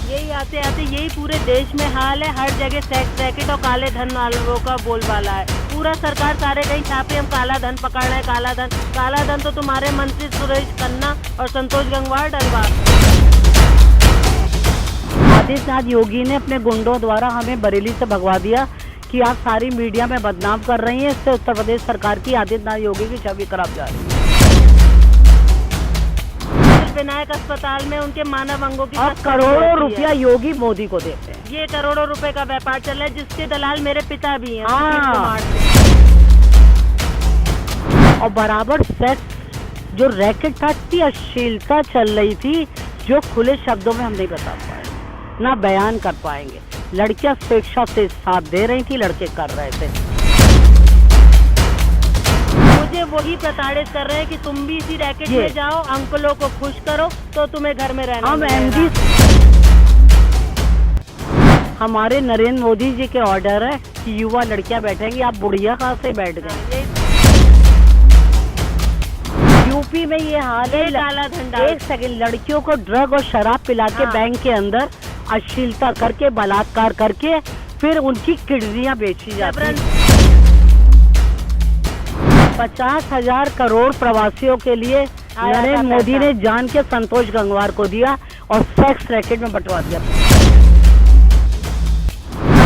यही आते आते यही पूरे देश में हाल है। हर जगह सेक्स रैकेट और काले धन वालों का बोलबाला है। पूरा सरकार सारे कहीं छापे, हम काला धन पकड़ रहे हैं। काला धन तो तुम्हारे मंत्री सुरेश खन्ना और संतोष गंगवार डलवा। आदित्यनाथ योगी ने अपने गुंडों द्वारा हमें बरेली से भगवा दिया कि आप सारी मीडिया में बदनाम कर रही हैं। इससे उत्तर प्रदेश सरकार की आदित्यनाथ योगी की छवि खराब जा रही है। विनायक अस्पताल में उनके मानव अंगों की अब करोड़ों रुपया योगी मोदी को देते हैं। ये करोड़ों रुपए का व्यापार चल रहा है, जिसके दलाल मेरे पिता भी हैं। और बराबर सेक्स जो रैकेट था, इतनी अश्लीलता चल रही थी जो खुले शब्दों में हम नहीं बता पाए, ना बयान कर पाएंगे। लड़कियां स्वेच्छा से साथ दे रही थी, लड़के कर रहे थे। मुझे वही प्रताड़ित कर रहे हैं कि तुम भी इसी रैकेट में जाओ, अंकलों को खुश करो तो तुम्हें घर में रहना। हम एमडी, हमारे नरेंद्र मोदी जी के ऑर्डर है कि युवा लड़कियां बैठेंगी। आप बुढ़िया कहाँ से बैठ गए? यूपी में ये हाल है। काला धंधा। एक सेकंड, लड़कियों को ड्रग और शराब पिला के बैंक के अंदर अश्लीलता करके, बलात्कार करके, फिर उनकी किडनियां बेची जाती हैं। 50,000 करोड़ प्रवासियों के लिए नरेंद्र मोदी ने जान के संतोष गंगवार को दिया और सेक्स रैकेट में बंटवा दिया।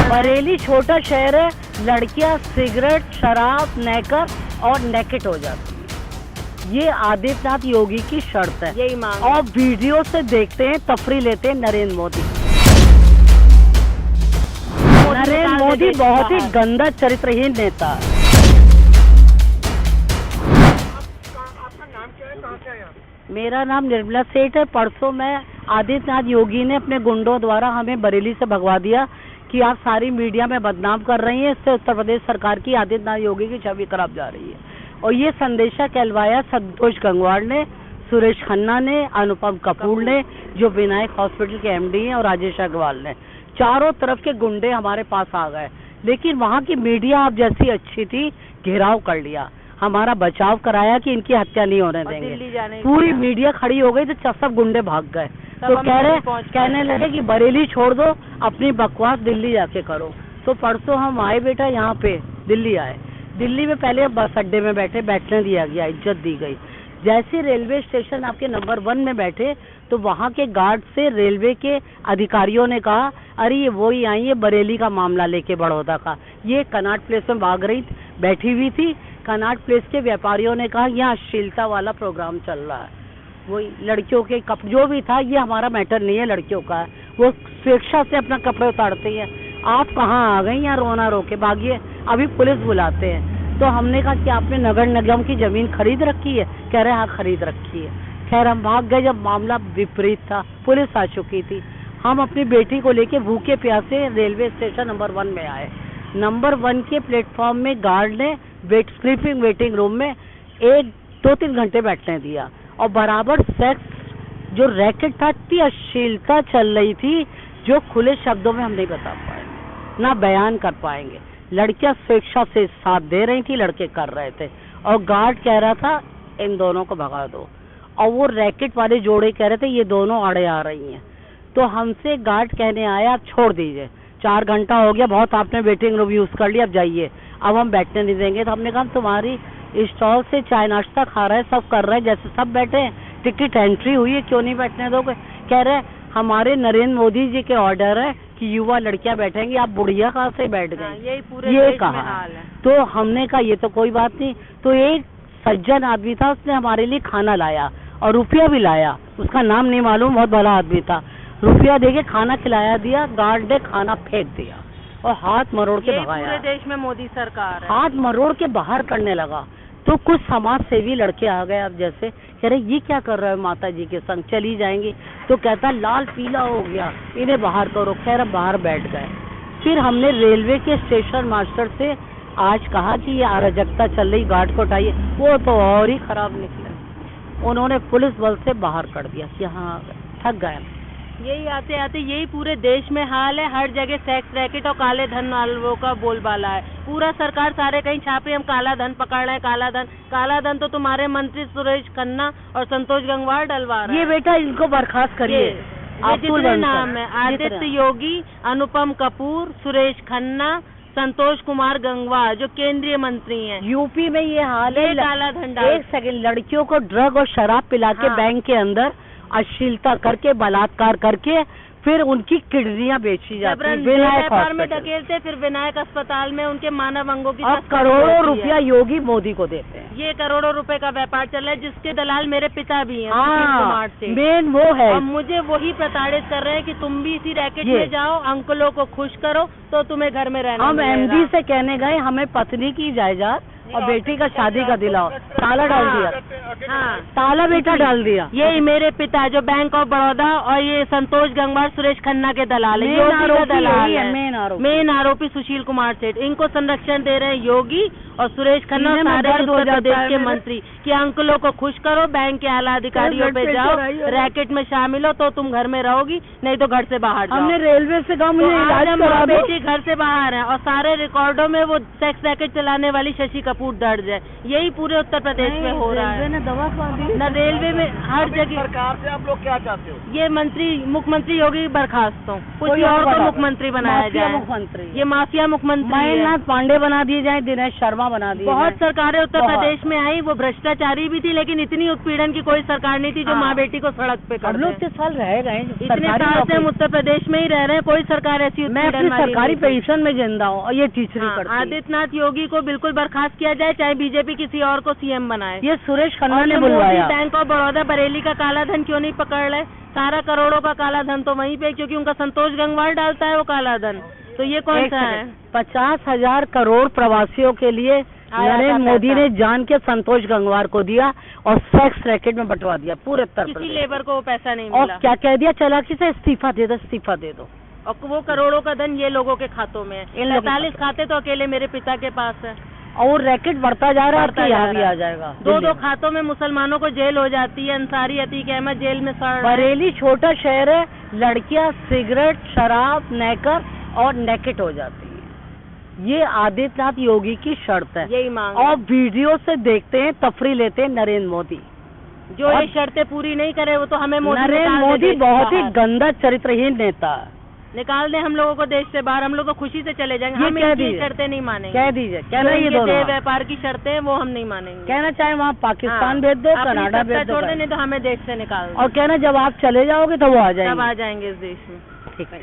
बरेली छोटा शहर है, लड़कियां सिगरेट, शराब, नेकर और नेकेट हो जाती है। ये आदित्यनाथ योगी की शर्त है, यही मांग। और वीडियो से देखते हैं, तफरी लेते हैं नरेंद्र मोदी। नरेंद्र मोदी बहुत ही गंदा चरित्रहीन नेता है। मेरा नाम निर्मला सेठ है। परसों में आदित्यनाथ योगी ने अपने गुंडों द्वारा हमें बरेली से भगवा दिया कि आप सारी मीडिया में बदनाम कर रही हैं। इससे उत्तर प्रदेश सरकार की आदित्यनाथ योगी की छवि खराब जा रही है। और ये संदेशा कहलवाया संतोष गंगवार ने, सुरेश खन्ना ने, अनुपम कपूर ने, जो विनायक हॉस्पिटल के एमडी हैं, और राजेश अग्रवाल ने। चारों तरफ के गुंडे हमारे पास आ गए, लेकिन वहाँ की मीडिया आप जैसी अच्छी थी, घेराव कर लिया, हमारा बचाव कराया कि इनकी हत्या नहीं होने देंगे। पूरी मीडिया खड़ी हो गई तो सब गुंडे भाग गए। तो कहने लगे कि बरेली छोड़ दो, अपनी बकवास दिल्ली जाके करो। तो परसों हम आए बेटा, यहाँ पे दिल्ली आए। दिल्ली में पहले बस अड्डे में बैठने दिया गया, इज्जत दी गई। जैसे रेलवे स्टेशन आपके नंबर 1 में बैठे तो वहाँ के गार्ड से रेलवे के अधिकारियों ने कहा, अरे ये वही आई है बरेली का मामला लेके बड़ौदा का। ये कनॉट प्लेस में भाग रही बैठी हुई थी। कनॉट प्लेस के व्यापारियों ने कहा यहाँ अश्लीलता वाला प्रोग्राम चल रहा है, वही लड़कियों के कपड़े जो भी था, ये हमारा मैटर नहीं है, लड़कियों का है। वो स्वेच्छा से अपना कपड़े उतारती है। आप कहाँ आ गई? यहाँ रोना रो के भागिए, अभी पुलिस बुलाते हैं। तो हमने कहा कि आपने नगर निगम की जमीन खरीद रखी है? कह रहे हाँ खरीद रखी है। खैर हम भाग गए। जब मामला विपरीत था, पुलिस आ चुकी थी। हम अपनी बेटी को लेके भूखे प्यासे रेलवे स्टेशन नंबर 1 में आए। नंबर 1 के प्लेटफॉर्म में गार्ड ने स्लीपिंग वेटिंग रूम में 1-2-3 घंटे बैठने दिया। और बराबर सेक्स जो रैकेट था, इतनी अश्लीलता चल रही थी जो खुले शब्दों में हम नहीं बता पाए, ना बयान कर पाएंगे। लड़कियां स्वेच्छा से साथ दे रही थी, लड़के कर रहे थे। और गार्ड कह रहा था इन दोनों को भगा दो, और वो रैकेट वाले जोड़े कह रहे थे ये दोनों आड़े आ रही हैं। तो हमसे गार्ड कहने आया आप छोड़ दीजिए, 4 घंटा हो गया, बहुत आपने वेटिंग रूम यूज कर लिया, अब जाइए, अब हम बैठने नहीं देंगे। तो हमने कहा तुम्हारी स्टॉल से चाय नाश्ता खा रहे हैं, सब कर रहे हैं, जैसे सब बैठे हैं, टिकट एंट्री हुई है, क्यों नहीं बैठने दोगे? कह रहे हमारे नरेंद्र मोदी जी के ऑर्डर है कि युवा लड़कियां बैठेंगी। आप बुढ़िया कहाँ से बैठ गए? ये कहा। तो हमने कहा ये तो कोई बात नहीं। तो एक सज्जन आदमी था, उसने हमारे लिए खाना लाया और रुपया भी लाया, उसका नाम नहीं मालूम, बहुत भला आदमी था। रुपया देके खाना खिलाया दिया, गार्ड ने खाना फेंक दिया और हाथ मरोड़ के भगाया। पूरे देश में मोदी सरकार है। हाथ मरोड़ के बाहर करने लगा। तो कुछ समाज सेवी लड़के आ गए, अब जैसे कह रहे ये क्या कर रहे हो माता जी के संग, चली जाएंगी। तो कहता लाल पीला हो गया, इन्हें बाहर करो। खैर बाहर बैठ गए। फिर हमने रेलवे के स्टेशन मास्टर से आज कहा कि ये अराजकता चल रही, गार्ड को हटाइए। वो तो और ही खराब निकले, उन्होंने पुलिस बल से बाहर कर दिया कि हाँ थक गए। यही आते आते यही पूरे देश में हाल है। हर जगह सेक्स रैकेट और काले धन वालों का बोलबाला है। पूरा सरकार सारे कहीं छापे, हम काला धन पकड़ रहे हैं, काला धन तो तुम्हारे मंत्री सुरेश खन्ना और संतोष गंगवार डलवा रहे हैं। ये बेटा इनको बर्खास्त करिए। ये जितने नाम है, आदित्य योगी, अनुपम कपूर, सुरेश खन्ना, संतोष कुमार गंगवार जो केंद्रीय मंत्री हैं। यूपी में ये हाल है। काला धन एक सेकंड, लड़कियों को ड्रग और शराब पिला के बैंक के अंदर अश्लीलता करके, बलात्कार करके, फिर उनकी किडनियां बेची जाती हैं व्यापार में ढकेलते, फिर विनायक अस्पताल में उनके मानव अंगों की करोड़ों रुपया योगी मोदी को देते हैं। ये करोड़ों रुपए का व्यापार चल रहा है, जिसके दलाल मेरे पिता भी हैं, सुशील कुमार सेठ। मेन वो है। और मुझे वही प्रताड़ित कर रहे हैं कि तुम भी इसी रैकेट में जाओ, अंकलों को खुश करो तो तुम्हें घर में रहना। हम एमडी से कहने गए हमें पत्नी की जायदाद और बेटी का शादी का दिलाओ, ताला डाल दिया। हाँ, ताला बेटा डाल दिया। ये मेरे पिता जो बैंक ऑफ बड़ौदा और ये संतोष गंगवार सुरेश खन्ना के दलाल है, मेन आरोपी सुशील कुमार सेठ। इनको संरक्षण दे रहे हैं योगी और सुरेश खन्ना, सारे उत्तर प्रदेश के मंत्री कि अंकलों को खुश करो, बैंक के आला अधिकारियों पे जाओ, रैकेट में शामिल हो तो तुम घर में रहोगी, नहीं तो घर से बाहर जाओ। हमने रेलवे से कहा मुझे इलाज करा दो। बेटी घर से बाहर है और सारे रिकॉर्डों में वो सेक्स रैकेट चलाने वाली शशि कपूर दर्ज है। यही पूरे उत्तर प्रदेश में हो रहा है। रेलवे ने दवा दी न रेलवे में, हर जगह। सरकार से आप लोग क्या चाहते हो? ये मुख्यमंत्री योगी बर्खास्त हो, कुछ और को मुख्यमंत्री बनाया जाए। मुख्यमंत्री ये माफिया मुख्यमंत्री महेंद्रनाथ पांडे बना दिए जाए, दिनेश शर्मा बना दिए। बहुत सरकारें उत्तर प्रदेश में आई, वो भ्रष्टाचारी भी थी, लेकिन इतनी उत्पीड़न की कोई सरकार नहीं थी जो माँ बेटी को सड़क पे कर। लोग इतने साल रह गए, इतने साल से हम उत्तर प्रदेश में ही रह रहे हैं, कोई सरकार ऐसी मैं अपनी सरकारी पेंशन में जिंदा हूँ और ये टीचरी करती है। आदित्यनाथ योगी को बिल्कुल बर्खास्त किया जाए, चाहे बीजेपी किसी और को सीएम बनाए। ये सुरेश खन्ना ने बुलवाया। बैंक ऑफ बड़ौदा बरेली का काला धन क्यों नहीं पकड़ रहे? सारा करोड़ों का काला धन तो वहीं पे, क्योंकि उनका संतोष गंगवार डालता है वो काला धन। तो ये कौन सा है? 50,000 करोड़ प्रवासियों के लिए नरेंद्र मोदी ने जान के संतोष गंगवार को दिया और सेक्स रैकेट में बंटवा दिया पूरे उत्तर प्रदेश। किसी लेबर को वो पैसा नहीं और मिला। क्या कह दिया, चालाकी से इस्तीफा दे दो, इस्तीफा दे दो। और वो करोड़ों का धन ये लोगों के खातों में है। 45 खाते तो अकेले मेरे पिता के पास है। और रैकेट बढ़ता जा रहा है, यहाँ भी आ जाएगा। 2-2 खातों में मुसलमानों को जेल हो जाती है। अंसारी, अतीक अहमद जेल में सड़। बरेली छोटा शहर है, लड़कियां सिगरेट, शराब, नेकर और नेकेट हो जाती है। ये आदित्यनाथ योगी की शर्त है, यही मांग। और वीडियो से देखते हैं, तफरी लेते हैं नरेंद्र मोदी। जो ये शर्तें पूरी नहीं करे वो तो हमें नरेंद्र मोदी बहुत ही गंदा चरित्रहीन नेता है। निकाल दें हम लोगों को देश से बाहर, हम लोग तो खुशी से चले जाएंगे। हम इनकी शर्तें नहीं मानेंगे। कह दीजिए, कहना ये दोनों व्यापार की शर्तें वो हम नहीं मानेंगे। कहना चाहे वहाँ पाकिस्तान भेज दो, कनाडा भेज दो, छोड़ दे, नहीं तो हमें देश से निकाल दो। और कहना जब आप चले जाओगे तो वो आ जाएंगे, तब आ जाएंगे इस देश में। ठीक है।